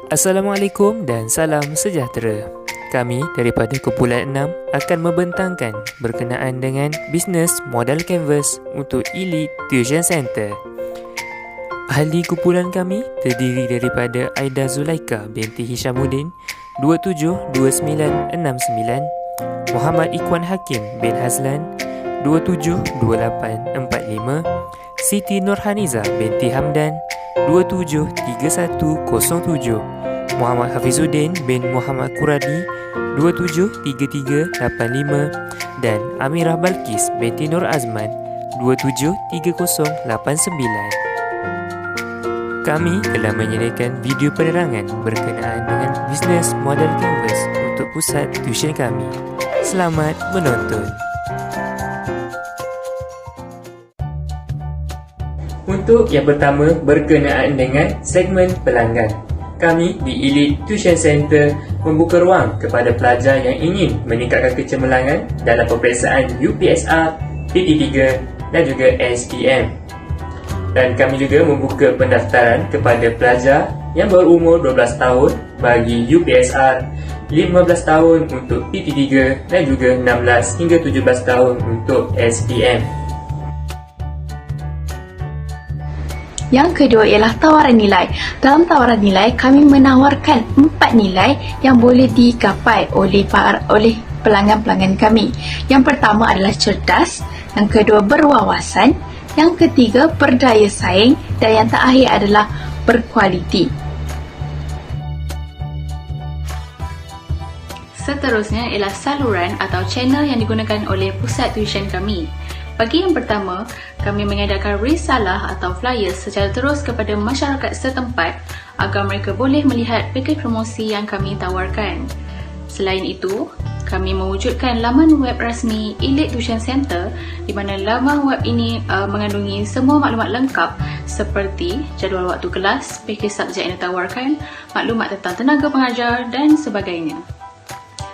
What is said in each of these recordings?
Assalamualaikum dan salam sejahtera. Kami daripada Kumpulan 6 akan membentangkan berkenaan dengan bisnes modal canvas untuk Elite Tuition Center. Ahli kumpulan kami terdiri daripada Aida Zulaika binti Hishamuddin 272969, Muhammad Ikhwan Hakim bin Hazlan 272845, Siti Nurhaniza binti Hamdan 273107, Muhammad Hafizuddin bin Muhammad Quradi 273385 dan Amirah Balkis binti Nur Azman 273089. Kami telah menyediakan video penerangan berkenaan dengan bisnes modal canvas untuk pusat tuition kami. Selamat menonton. Untuk yang pertama berkenaan dengan segmen pelanggan. Kami di Elite Tuition Center membuka ruang kepada pelajar yang ingin meningkatkan kecemerlangan dalam peperiksaan UPSR, PT3 dan juga SPM. Dan kami juga membuka pendaftaran kepada pelajar yang berumur 12 tahun bagi UPSR, 15 tahun untuk PT3 dan juga 16 hingga 17 tahun untuk SPM. Yang kedua ialah tawaran nilai. Dalam tawaran nilai, kami menawarkan 4 nilai yang boleh digapai oleh pelanggan-pelanggan kami. Yang pertama adalah cerdas, yang kedua berwawasan, yang ketiga berdaya saing dan yang terakhir adalah berkualiti. Seterusnya ialah saluran atau channel yang digunakan oleh pusat tuition kami. Bagi yang pertama, kami mengadakan risalah atau flyers secara terus kepada masyarakat setempat agar mereka boleh melihat pakej promosi yang kami tawarkan. Selain itu, kami mewujudkan laman web rasmi Elite Tuition Center di mana laman web ini mengandungi semua maklumat lengkap seperti jadual waktu kelas, pakej subjek yang ditawarkan, maklumat tentang tenaga pengajar dan sebagainya.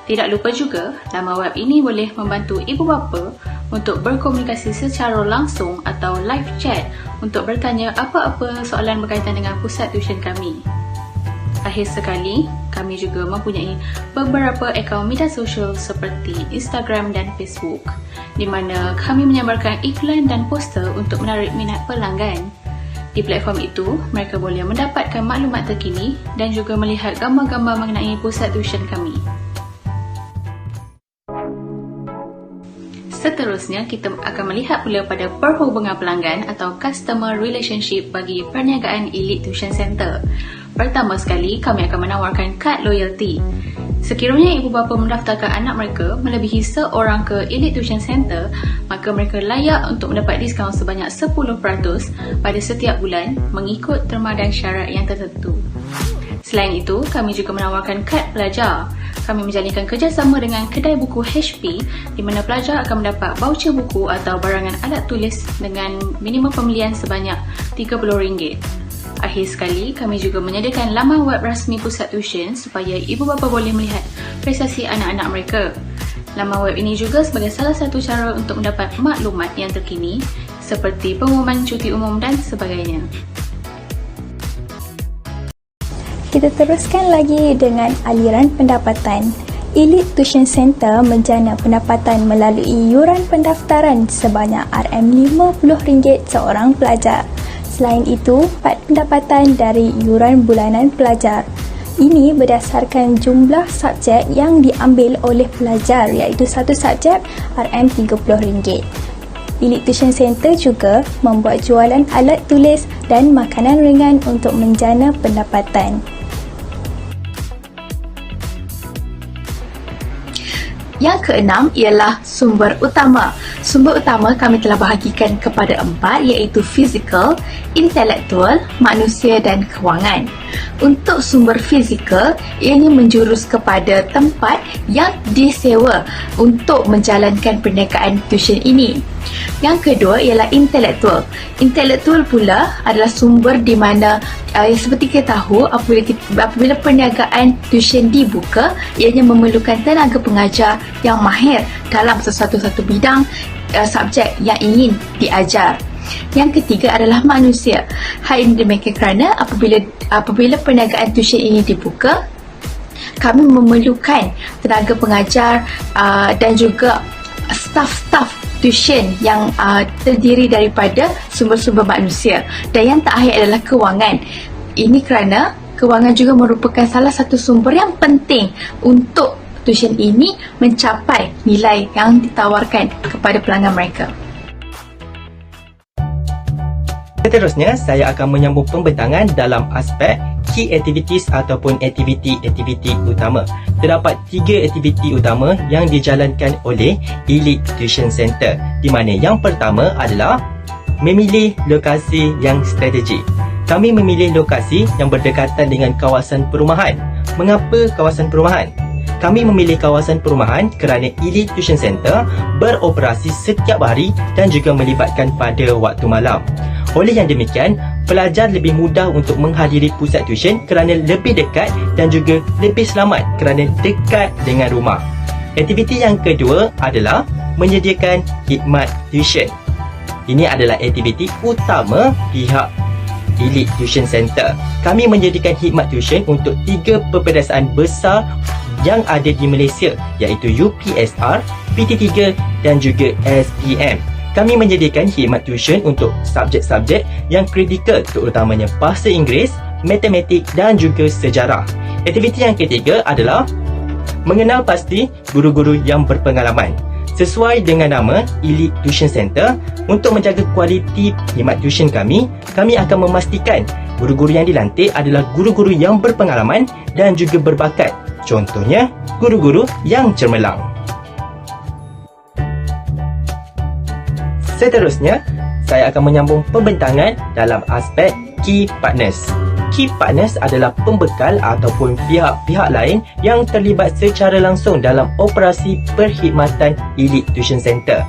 Tidak lupa juga, laman web ini boleh membantu ibu bapa untuk berkomunikasi secara langsung atau live chat untuk bertanya apa-apa soalan berkaitan dengan pusat tuition kami. Akhir sekali, kami juga mempunyai beberapa akaun media sosial seperti Instagram dan Facebook di mana kami menyebarkan iklan dan poster untuk menarik minat pelanggan. Di platform itu, mereka boleh mendapatkan maklumat terkini dan juga melihat gambar-gambar mengenai pusat tuition kami. Seterusnya, kita akan melihat pula pada perhubungan pelanggan atau customer relationship bagi perniagaan Elite Tuition Center. Pertama sekali, kami akan menawarkan kad loyalty. Sekiranya ibu bapa mendaftarkan anak mereka melebihi seorang ke Elite Tuition Center, maka mereka layak untuk mendapat diskaun sebanyak 10% pada setiap bulan mengikut terma dan syarat yang tertentu. Selain itu, kami juga menawarkan kad pelajar. Kami menjalinkan kerjasama dengan kedai buku HP di mana pelajar akan mendapat voucher buku atau barangan alat tulis dengan minimum pembelian sebanyak RM30. Akhir sekali, kami juga menyediakan laman web rasmi pusat tuition supaya ibu bapa boleh melihat prestasi anak-anak mereka. Laman web ini juga sebagai salah satu cara untuk mendapat maklumat yang terkini seperti pengumuman cuti umum dan sebagainya. Kita teruskan lagi dengan aliran pendapatan. Elite Tuition Center menjana pendapatan melalui yuran pendaftaran sebanyak RM50 seorang pelajar. Selain itu, part pendapatan dari yuran bulanan pelajar. Ini berdasarkan jumlah subjek yang diambil oleh pelajar iaitu satu subjek RM30. Elite Tuition Center juga membuat jualan alat tulis dan makanan ringan untuk menjana pendapatan. Yang keenam ialah sumber utama. Sumber utama kami telah bahagikan kepada 4 iaitu fizikal, intelektual, manusia dan kewangan. Untuk sumber fizikal, ianya menjurus kepada tempat yang disewa untuk menjalankan perniagaan tuition ini. Yang kedua ialah intelektual. Intelektual pula adalah sumber di mana seperti kita tahu apabila perniagaan tuition dibuka, ianya memerlukan tenaga pengajar yang mahir dalam sesuatu bidang subjek yang ingin diajar. Yang ketiga adalah manusia. Hal ini demikian kerana apabila perniagaan tuition ini dibuka, kami memerlukan tenaga pengajar dan juga staf-staf tuition yang terdiri daripada sumber-sumber manusia. Dan yang terakhir adalah kewangan. Ini kerana kewangan juga merupakan salah satu sumber yang penting untuk tuition ini mencapai nilai yang ditawarkan kepada pelanggan mereka. Seterusnya, saya akan menyambung pembentangan dalam aspek key activities ataupun aktiviti-aktiviti utama. Terdapat 3 aktiviti utama yang dijalankan oleh Elite Tuition Center, di mana yang pertama adalah memilih lokasi yang strategik. Kami memilih lokasi yang berdekatan dengan kawasan perumahan. Mengapa kawasan perumahan? Kami memilih kawasan perumahan kerana Elite Tuition Center beroperasi setiap hari dan juga melibatkan pada waktu malam. Oleh yang demikian, pelajar lebih mudah untuk menghadiri pusat tuition kerana lebih dekat dan juga lebih selamat kerana dekat dengan rumah. Aktiviti yang kedua adalah menyediakan khidmat tuition. Ini adalah aktiviti utama pihak Elite Tuition Center. Kami menyediakan khidmat tuition untuk 3 peperdesaan besar yang ada di Malaysia, iaitu UPSR, PT3 dan juga SPM. Kami menyediakan khidmat tuition untuk subjek-subjek yang kritikal, terutamanya bahasa Inggeris, matematik dan juga sejarah. Aktiviti yang ketiga adalah mengenal pasti guru-guru yang berpengalaman. Sesuai dengan nama Elite Tuition Center, untuk menjaga kualiti khidmat tuition kami akan memastikan guru-guru yang dilantik adalah guru-guru yang berpengalaman dan juga berbakat. Contohnya, guru-guru yang cemerlang. Seterusnya, saya akan menyambung pembentangan dalam aspek Key Partners. Key Partners adalah pembekal ataupun pihak-pihak lain yang terlibat secara langsung dalam operasi perkhidmatan Elite Tuition Center.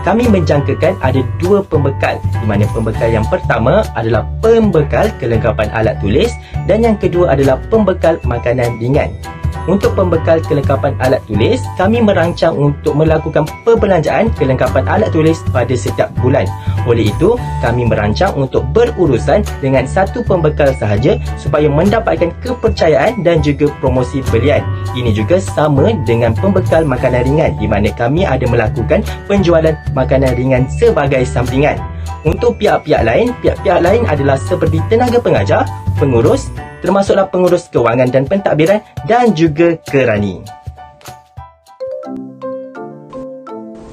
Kami menjangkakan ada 2 pembekal, di mana pembekal yang pertama adalah pembekal kelengkapan alat tulis dan yang kedua adalah pembekal makanan ringan. Untuk pembekal kelengkapan alat tulis, kami merancang untuk melakukan perbelanjaan kelengkapan alat tulis pada setiap bulan. Oleh itu, kami merancang untuk berurusan dengan satu pembekal sahaja supaya mendapatkan kepercayaan dan juga promosi belian. Ini juga sama dengan pembekal makanan ringan, di mana kami ada melakukan penjualan makanan ringan sebagai sampingan. Untuk pihak-pihak lain adalah seperti tenaga pengajar, pengurus, termasuklah pengurus kewangan dan pentadbiran dan juga kerani.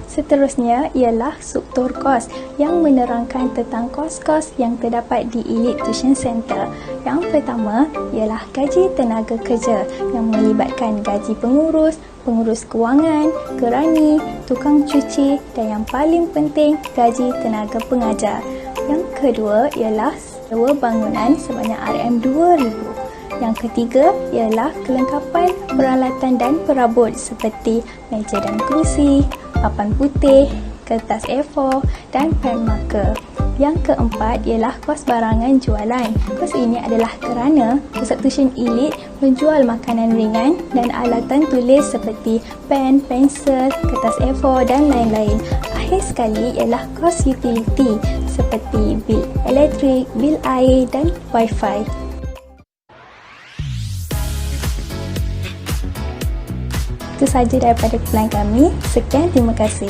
Seterusnya ialah struktur kos yang menerangkan tentang kos-kos yang terdapat di Elite Tuition Center. Yang pertama ialah gaji tenaga kerja yang melibatkan gaji pengurus, pengurus kewangan, kerani, tukang cuci dan yang paling penting gaji tenaga pengajar. Yang kedua ialah sewa bangunan sebanyak RM2,000. Yang ketiga ialah kelengkapan peralatan dan perabot seperti meja dan kerusi, papan putih, kertas A4 dan pen marker. Yang keempat ialah kos barangan jualan. Kos ini adalah kerana pusat tuition Elite menjual makanan ringan dan alatan tulis seperti pen, pensel, kertas A4 dan lain-lain. Akhir sekali ialah kos utility seperti bil elektrik, bil air dan wifi. Itu sahaja daripada kumpulan kami. Sekian, terima kasih.